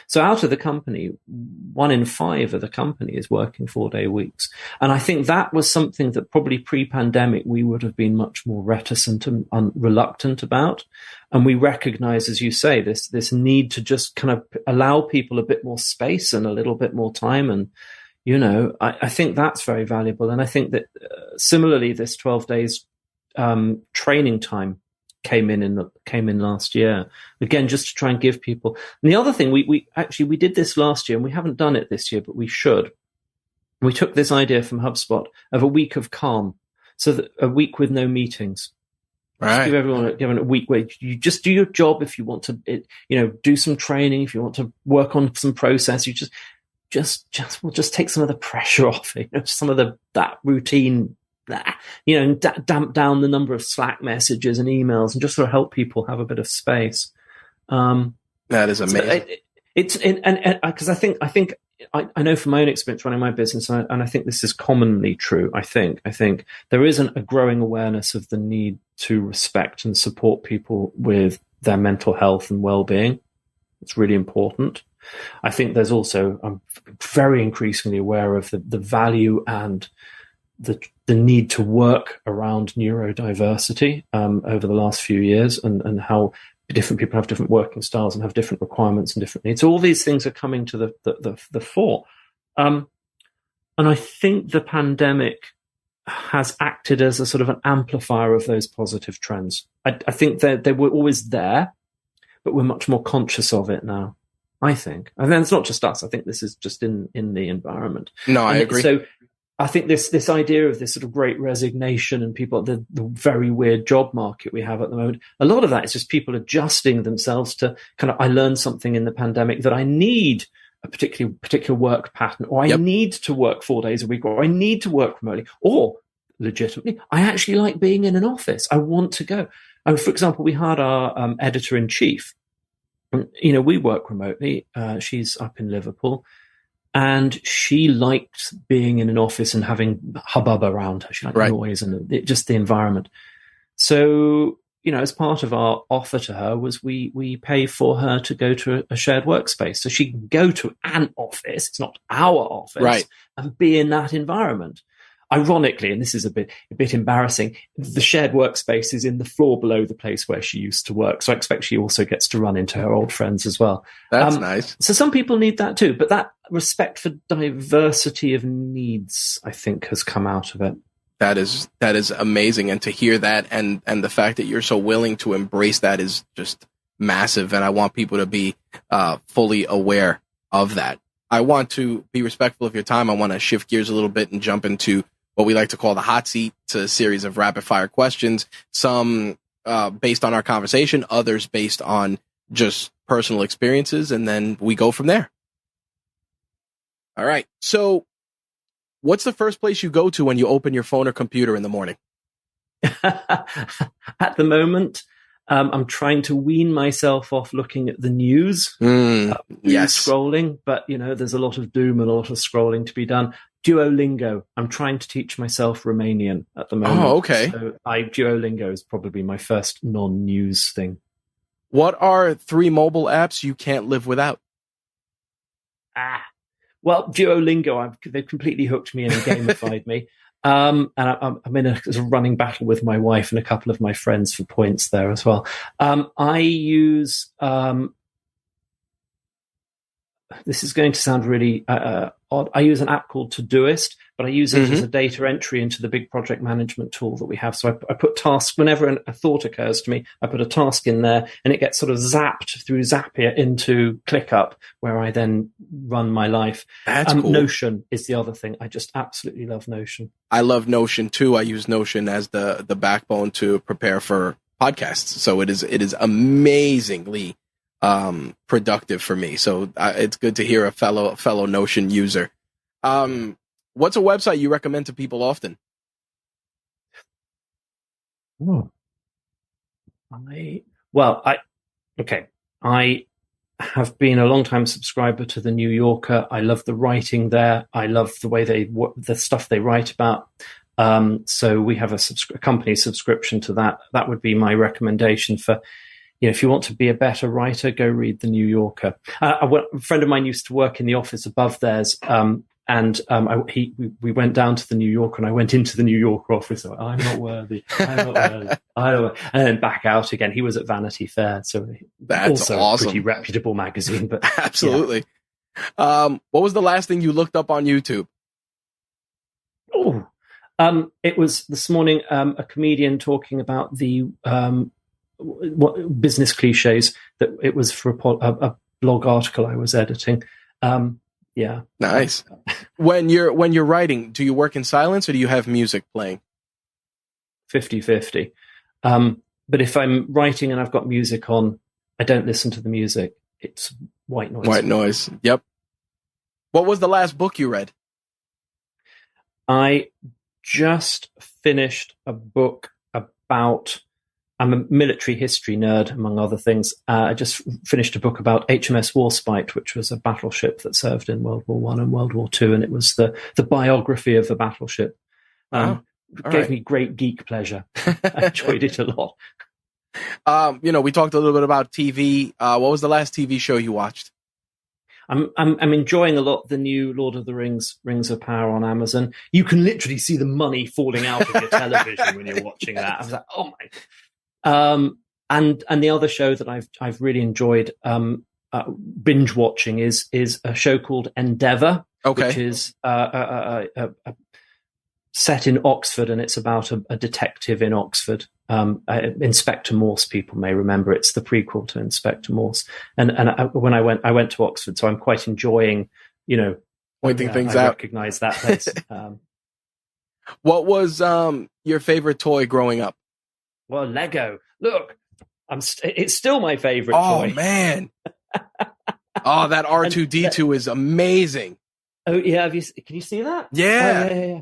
So out of the company, 1 in 5 of the company is working 4-day weeks. And I think that was something that probably pre-pandemic we would have been much more reticent and reluctant about. And we recognize, as you say, this need to just kind of allow people a bit more space and a little bit more time. And, I think that's very valuable. And I think that similarly, this 12 days training time came in last year, again, just to try and give people. And the other thing, we did this last year, and we haven't done it this year, but we should. We took this idea from HubSpot of a week of calm, so that a week with no meetings. Right. Just give everyone a week where you just do your job. If you want to, do some training, if you want to work on some process, you we'll just take some of the pressure off it, some of that routine. And damp down the number of Slack messages and emails, and just sort of help people have a bit of space. That is amazing. Because I know from my own experience running my business, and I think this is commonly true. I think there isn't a growing awareness of the need to respect and support people with their mental health and well-being. It's really important. I think there's also, I'm very increasingly aware of the value and the need to work around neurodiversity over the last few years, and how different people have different working styles and have different requirements and different needs. So all these things are coming to the fore. And I think the pandemic has acted as a sort of an amplifier of those positive trends. I think that they were always there, but we're much more conscious of it now, I think. And then it's not just us. I think this is just in the environment. No, I agree. So I think this idea of this sort of great resignation and people, the very weird job market we have at the moment, a lot of that is just people adjusting themselves to kind of, I learned something in the pandemic that I need a particular work pattern, or I need to work 4 days a week, or I need to work remotely, or legitimately, I actually like being in an office. I want to go. For example, we had our editor-in-chief. We work remotely. She's up in Liverpool. And she liked being in an office and having hubbub around her. She liked noise and just the environment. So, as part of our offer to her was we pay for her to go to a shared workspace. So she can go to an office, it's not our office, and be in that environment. Ironically, and this is a bit embarrassing, the shared workspace is in the floor below the place where she used to work. So I expect she also gets to run into her old friends as well. That's nice. So some people need that too, but that respect for diversity of needs, I think, has come out of it. That is amazing. And to hear that and the fact that you're so willing to embrace that is just massive. And I want people to be fully aware of that. I want to be respectful of your time. I want to shift gears a little bit and jump into what we like to call the hot seat. It's a series of rapid fire questions, some based on our conversation, others based on just personal experiences, and then we go from there. All right. So what's the first place you go to when you open your phone or computer in the morning? At the moment, I'm trying to wean myself off looking at the news, scrolling, but there's a lot of doom and a lot of scrolling to be done. Duolingo. I'm trying to teach myself Romanian at the moment. Oh, okay. So Duolingo is probably my first non-news thing. What are 3 mobile apps you can't live without? Well, Duolingo, they've completely hooked me in and gamified me. And I'm in a running battle with my wife and a couple of my friends for points there as well. I use, this is going to sound really odd. I use an app called Todoist, but I use it as a data entry into the big project management tool that we have. So I put tasks, whenever a thought occurs to me, I put a task in there and it gets sort of zapped through Zapier into ClickUp, where I then run my life. That's cool. Notion is the other thing. I just absolutely love Notion. I love Notion too. I use Notion as the backbone to prepare for podcasts. So it is amazingly productive for me. So it's good to hear a fellow Notion user. What's a website you recommend to people often? I have been a long time subscriber to the New Yorker. I love the writing there. I love the way the stuff they write about. So we have a company subscription to that. That would be my recommendation for if you want to be a better writer, go read The New Yorker. A friend of mine used to work in the office above theirs, we went down to The New Yorker, and I went into The New Yorker office. I'm not worthy. I'm not worthy. And then back out again. He was at Vanity Fair, so that's also awesome. a pretty reputable magazine. But absolutely. Yeah. What was the last thing you looked up on YouTube? Oh, it was this morning. A comedian talking about the business cliches. That it was for a blog article I was editing. Yeah. Nice. When you're writing, do you work in silence or do you have music playing? 50-50. But if I'm writing and I've got music on, I don't listen to the music. It's white noise. White noise. Yep. What was the last book you read? I just finished a book about, I'm a military history nerd, among other things. I just finished a book about HMS Warspite, which was a battleship that served in World War I and World War II, and it was the biography of the battleship. Gave me great geek pleasure. I enjoyed it a lot. We talked a little bit about TV. What was the last TV show you watched? I'm enjoying a lot the new Lord of the Rings, Rings of Power on Amazon. You can literally see the money falling out of your television when you're watching that. I was like, oh my. And the other show that I've really enjoyed binge watching is a show called Endeavour, which is set in Oxford, and it's about a detective in Oxford. Inspector Morse, people may remember. It's the prequel to Inspector Morse. And when I went to Oxford, so I'm quite enjoying, pointing things I out. Recognize that place. What was your favorite toy growing up? Well, Lego. Look, it's still my favorite toy. Oh man! Oh, that R2D2 is amazing. Oh yeah, can you see that? Yeah. Oh, yeah.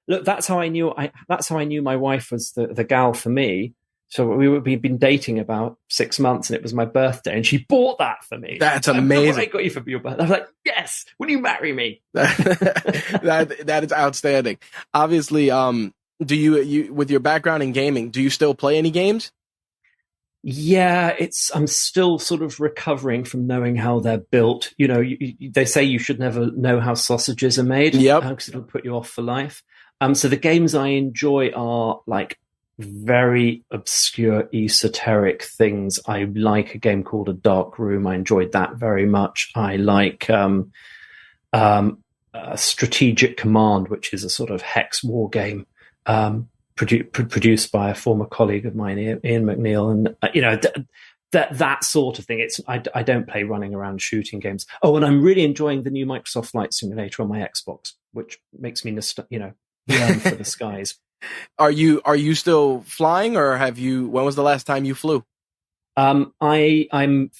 Look, that's how I knew. That's how I knew my wife was the gal for me. So we'd been dating about 6 months, and it was my birthday, and she bought that for me. That's amazing. I got you for your birthday. I was like, yes. Will you marry me? that is outstanding. Obviously, do you with your background in gaming, do you still play any games? Yeah, I'm still sort of recovering from knowing how they're built. They say you should never know how sausages are made. Yep. Because it'll put you off for life. So the games I enjoy are like very obscure, esoteric things. I like a game called A Dark Room. I enjoyed that very much. I like Strategic Command, which is a sort of hex war game produced by a former colleague of mine, Ian McNeil, and that sort of thing. I don't play running around shooting games. Oh, and I'm really enjoying the new Microsoft Flight Simulator on my Xbox, which makes me yearn for the skies. Are you still flying, or when was the last time you flew? I'm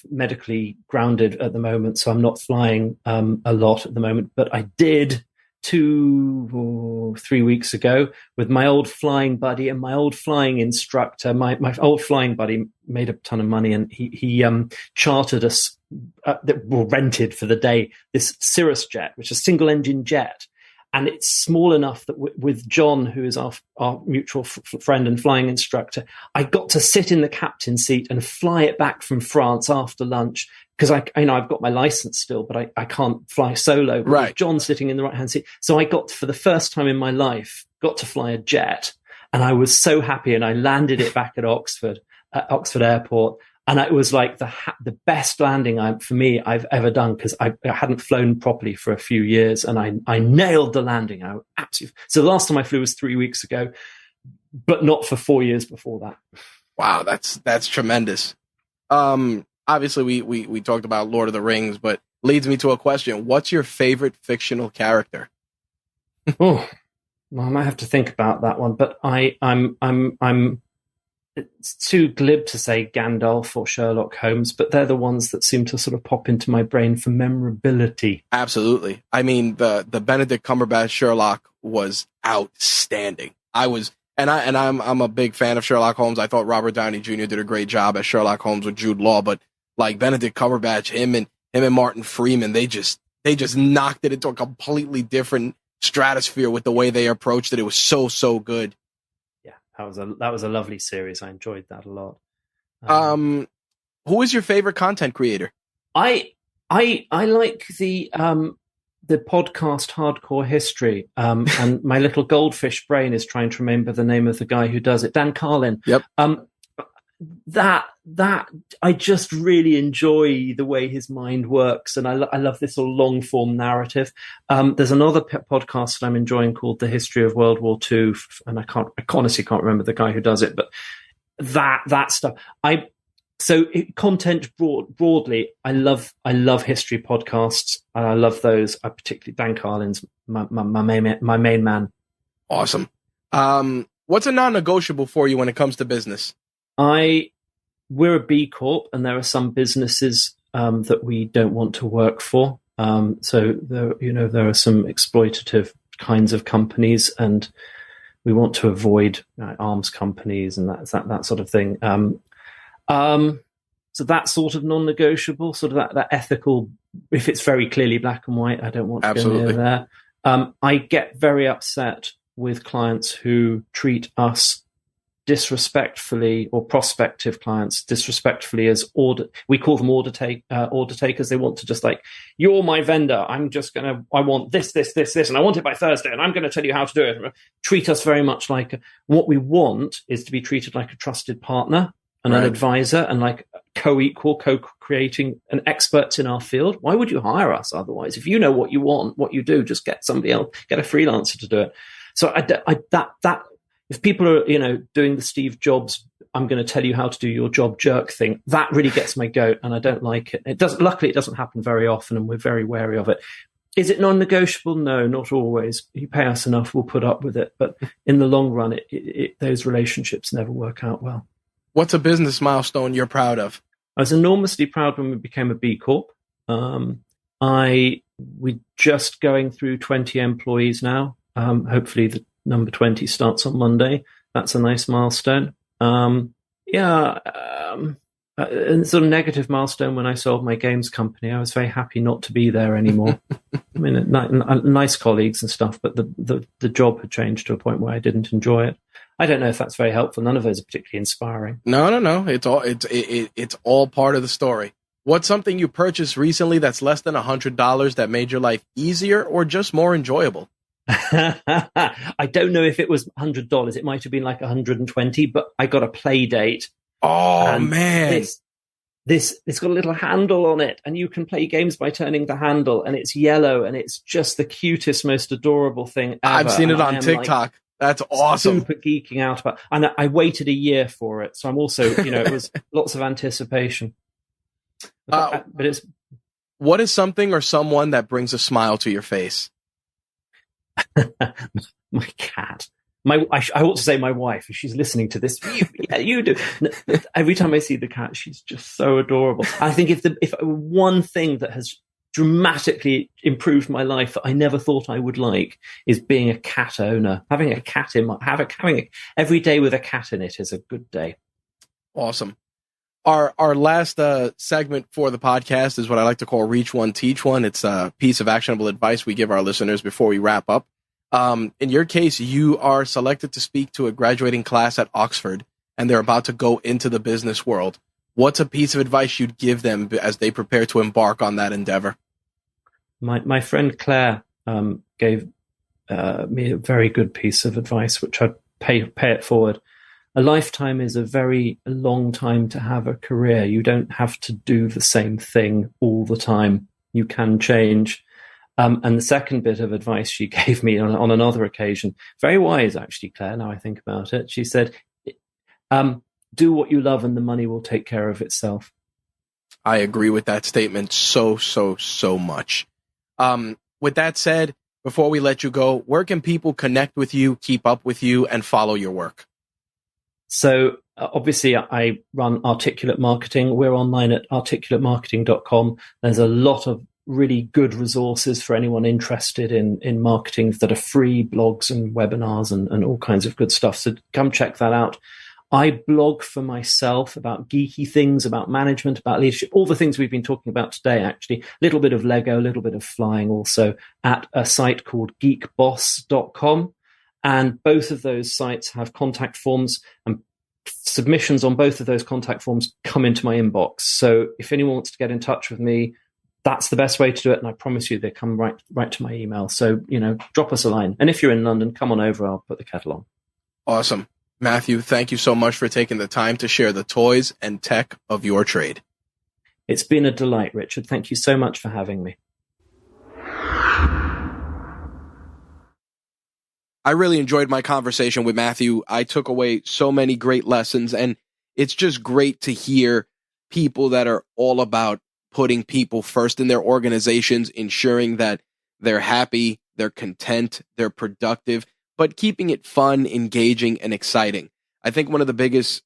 medically grounded at the moment, so I'm not flying a lot at the moment, but I did 2 or 3 weeks ago with my old flying buddy and my old flying instructor. My old flying buddy made a ton of money, and he chartered us, rented for the day, this Cirrus jet, which is a single engine jet. And it's small enough that with John, who is our mutual friend and flying instructor, I got to sit in the captain's seat and fly it back from France after lunch, because I've got my license still, but I can't fly solo. But right. With John sitting in the right-hand seat. So I got, for the first time in my life, got to fly a jet, and I was so happy, and I landed it back at Oxford Airport. And it was like the best landing for me I've ever done, because I hadn't flown properly for a few years, and I nailed the landing. So the last time I flew was 3 weeks ago, but not for 4 years before that. Wow, that's tremendous. Obviously, we talked about Lord of the Rings, but leads me to a question: what's your favorite fictional character? Oh, well, I might have to think about that one, but I'm. It's too glib to say Gandalf or Sherlock Holmes, but they're the ones that seem to sort of pop into my brain for memorability. Absolutely. I mean, the Benedict Cumberbatch Sherlock was outstanding. I'm a big fan of Sherlock Holmes. I thought Robert Downey Jr. did a great job as Sherlock Holmes with Jude Law, but like Benedict Cumberbatch, him and Martin Freeman, they just knocked it into a completely different stratosphere with the way they approached it. It was so good. That was a lovely series. I enjoyed that a lot. Who is your favorite content creator? I like the podcast Hardcore History, and my little goldfish brain is trying to remember the name of the guy who does it. Dan Carlin. Yep. That I just really enjoy the way his mind works, and I love this sort of long form narrative. There's another podcast that I'm enjoying called The History of World War II, and I honestly can't remember the guy who does it, but that stuff. Content broadly, I love history podcasts, and I love those. I particularly Dan Carlin's my main man. Awesome. What's a non-negotiable for you when it comes to business? We're a B Corp, and there are some businesses that we don't want to work for. So there are some exploitative kinds of companies, and we want to avoid arms companies and that sort of thing. So that's sort of non-negotiable, sort of that ethical. If it's very clearly black and white, I don't want to go near there. I get very upset with clients who treat us disrespectfully, or prospective clients disrespectfully, as we call them order takers. They want to just like, you're my vendor, I want this, and I want it by Thursday, and I'm going to tell you how to do it. Treat us very much like, what we want is to be treated like a trusted partner and an advisor, and like co-equal, co-creating, and experts in our field. Why would you hire us otherwise? If you know what you want, what you do, just get somebody else, get a freelancer to do it. So if people are, doing the Steve Jobs, I'm going to tell you how to do your job jerk thing, that really gets my goat, and I don't like it. Luckily, it doesn't happen very often, and we're very wary of it. Is it non-negotiable? No, not always. You pay us enough, we'll put up with it. But in the long run, those relationships never work out well. What's a business milestone you're proud of? I was enormously proud when we became a B Corp. We're just going through 20 employees now. Hopefully the number 20 starts on Monday. That's a nice milestone. And sort of negative milestone when I sold my games company. I was very happy not to be there anymore. I mean, nice colleagues and stuff, but the job had changed to a point where I didn't enjoy it. I don't know if that's very helpful. None of those are particularly inspiring. No. It's all part of the story. What's something you purchased recently that's less than $100 that made your life easier or just more enjoyable? I don't know if it was $100. It might have been like 120, but I got a play date. Oh man. It's got a little handle on it, and you can play games by turning the handle, and it's yellow, and it's just the cutest, most adorable thing ever. I've seen it on TikTok. That's awesome. Super geeking out about, and I waited a year for it, so I'm also, it was lots of anticipation. But it's. What is something or someone that brings a smile to your face? My cat. I ought to say my wife, if she's listening to this. Yeah, you do. Every time I see the cat, she's just so adorable. I think if one thing that has dramatically improved my life that I never thought I would like is being a cat owner. Having a cat every day with a cat in it is a good day. Awesome. Our last segment for the podcast is what I like to call Reach One, Teach One. It's a piece of actionable advice we give our listeners before we wrap up. In your case, you are selected to speak to a graduating class at Oxford, and they're about to go into the business world. What's a piece of advice you'd give them as they prepare to embark on that endeavor? My friend Claire gave me a very good piece of advice, which I'd pay it forward. A lifetime is a very long time to have a career. You don't have to do the same thing all the time. You can change. And the second bit of advice she gave me on another occasion, very wise actually, Claire, now I think about it. She said, do what you love and the money will take care of itself. I agree with that statement so much. With that said, before we let you go, where can people connect with you, keep up with you, and follow your work? So obviously I run Articulate Marketing. We're online at articulatemarketing.com. There's a lot of really good resources for anyone interested in marketing that are free, blogs and webinars and all kinds of good stuff. So come check that out. I blog for myself about geeky things, about management, about leadership, all the things we've been talking about today, actually. A little bit of Lego, a little bit of flying also, at a site called geekboss.com. And both of those sites have contact forms, and submissions on both of those contact forms come into my inbox. So if anyone wants to get in touch with me, that's the best way to do it. And I promise you, they come right to my email. So, drop us a line. And if you're in London, come on over. I'll put the kettle on. Awesome. Matthew, thank you so much for taking the time to share the toys and tech of your trade. It's been a delight, Richard. Thank you so much for having me. I really enjoyed my conversation with Matthew. I took away so many great lessons, and it's just great to hear people that are all about putting people first in their organizations, ensuring that they're happy, they're content, they're productive, but keeping it fun, engaging, and exciting. I think one of the biggest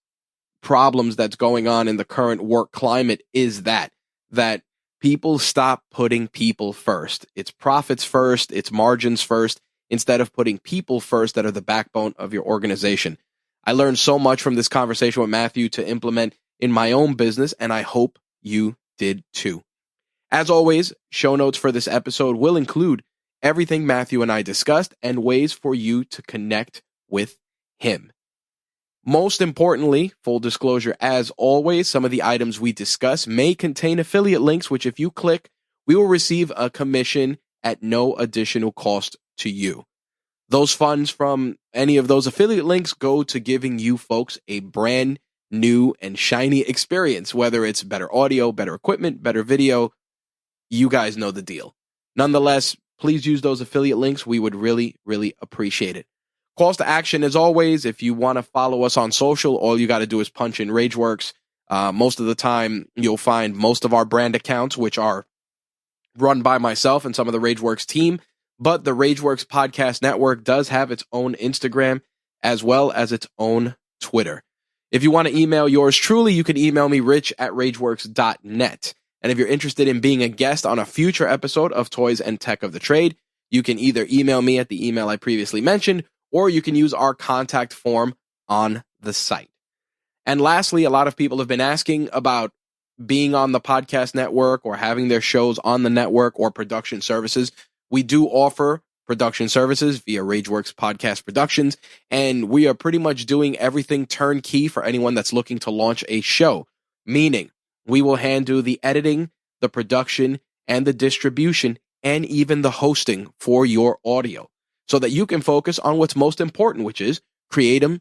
problems that's going on in the current work climate is that people stop putting people first. It's profits first, it's margins first, instead of putting people first that are the backbone of your organization. I learned so much from this conversation with Matthew to implement in my own business, and I hope you did too. As always, show notes for this episode will include everything Matthew and I discussed and ways for you to connect with him. Most importantly, full disclosure, as always, some of the items we discuss may contain affiliate links, which if you click, we will receive a commission at no additional cost to you. Those funds from any of those affiliate links go to giving you folks a brand new and shiny experience, whether it's better audio, better equipment, better video. You guys know the deal. Nonetheless, please use those affiliate links. We would really, really appreciate it. Calls to action, as always, if you want to follow us on social, all you got to do is punch in RageWorks. Most of the time, you'll find most of our brand accounts, which are run by myself and some of the RageWorks team. But the RageWorks Podcast Network does have its own Instagram as well as its own Twitter. If you want to email yours truly, you can email me, rich@rageworks.net. And if you're interested in being a guest on a future episode of Toys and Tech of the Trade, you can either email me at the email I previously mentioned, or you can use our contact form on the site. And lastly, a lot of people have been asking about being on the podcast network or having their shows on the network or production services. We do offer production services via RageWorks Podcast Productions, and we are pretty much doing everything turnkey for anyone that's looking to launch a show, meaning we will handle the editing, the production, and the distribution, and even the hosting for your audio so that you can focus on what's most important, which is creating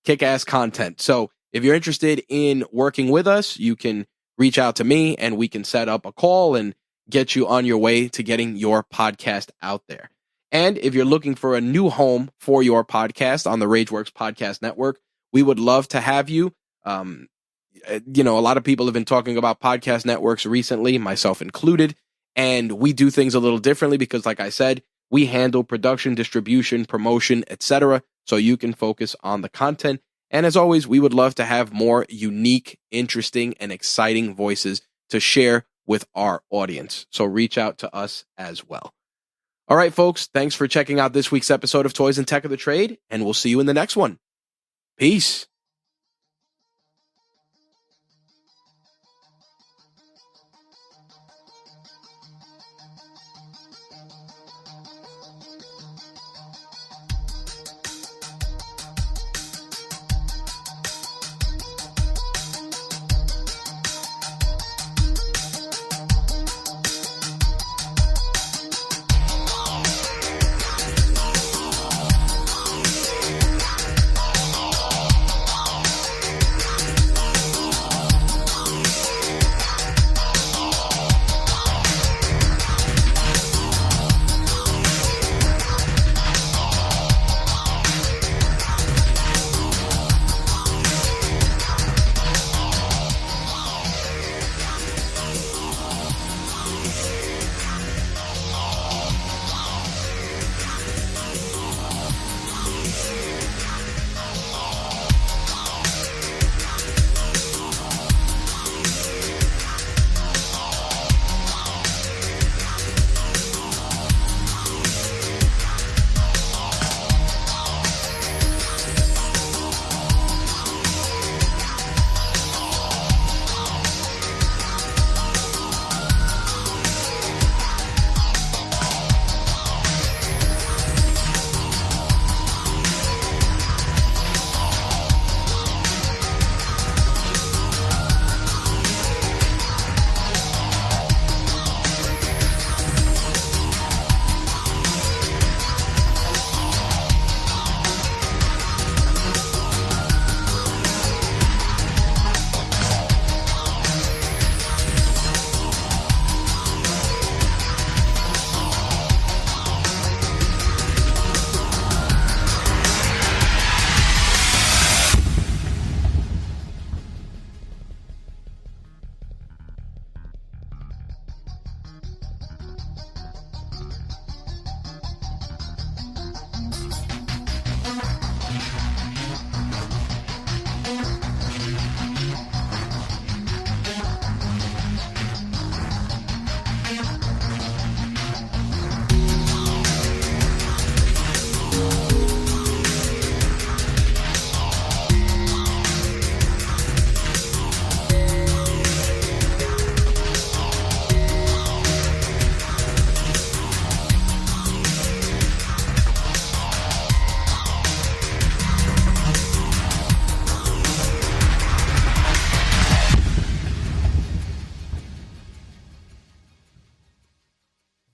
kick-ass content. So if you're interested in working with us, you can reach out to me and we can set up a call and get you on your way to getting your podcast out there. And if you're looking for a new home for your podcast on the RageWorks Podcast Network, we would love to have you. A lot of people have been talking about podcast networks recently, myself included, and we do things a little differently because, like I said, we handle production, distribution, promotion, etc. So you can focus on the content. And as always, we would love to have more unique, interesting, and exciting voices to share with our audience. So reach out to us as well. All right, folks, thanks for checking out this week's episode of Toys and Tech of the Trade, and we'll see you in the next one. Peace.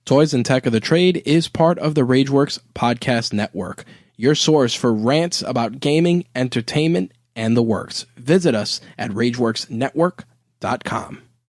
Toys and Tech of the Trade is part of the Rageworks podcast network, your source for rants about gaming, entertainment, and the works. Visit us at rageworksnetwork.com.